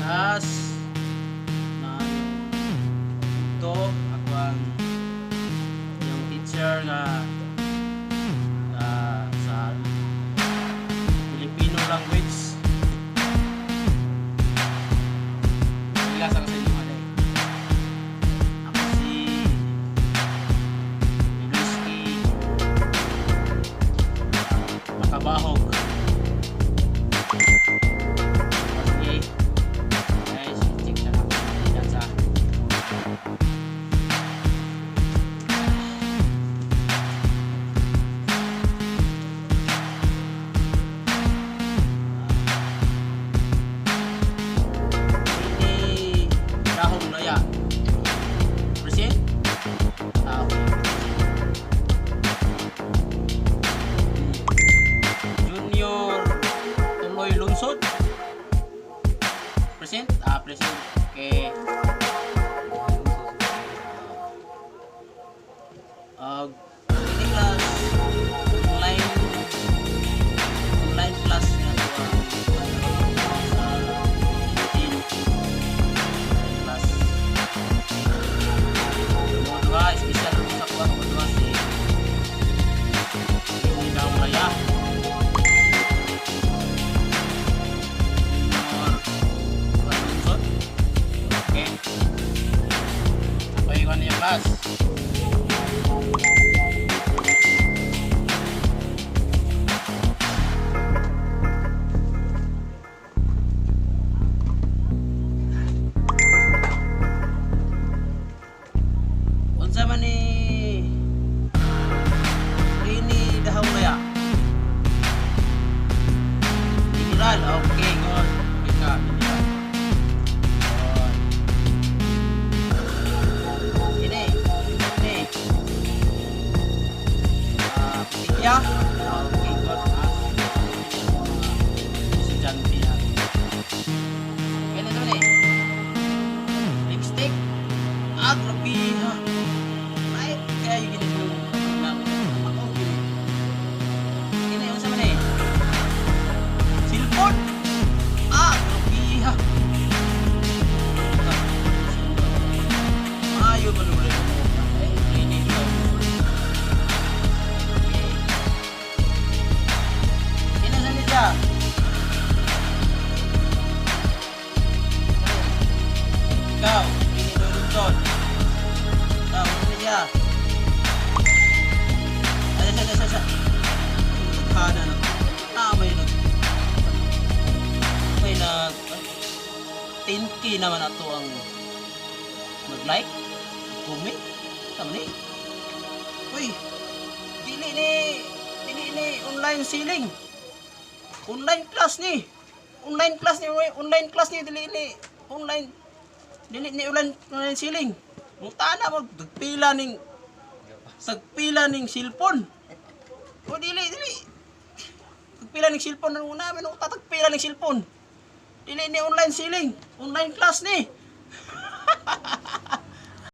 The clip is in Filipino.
class na ito ako ang yung teacher nga sa Filipino language. Ilasa ko sa inyo malay. Ako si MiloytV Makabahog. Sige guys, check na ako dyan sa dahong laya. Present? Okay. Junior Tuloy Lunsod. Present? Present. Okay. Ini class online class nga ito sa class modua special sa kuha modua si ini daw laya junior lunsod. Okay, okay, kuha niya class. Unsa man ini dahong laya? Mineral. Okay, good. Ika, mineral. Good. Ini. Pilya. Okay, good. Estudyante natin. Kailan naman lipstick. Grabe ha. Kaya yung gini yung ako gini. Gini yung sa man cellphone. Grabe ha. Ayaw malulit mo. Ini lang. Gini sa nila. Ikaw, gini lulutod. Ikaw, gini niya. Sa kada na may nag 10k naman ato ang mag-like, comment, tama ni. Uy, dili ni online selling. Online class ni dili ni online selling. Mutana mo sagpila ning cellphone. O dili. Tagpila ning cellphone nang una, men tatagpila ning cellphone. Dili ni online selling, online class ni.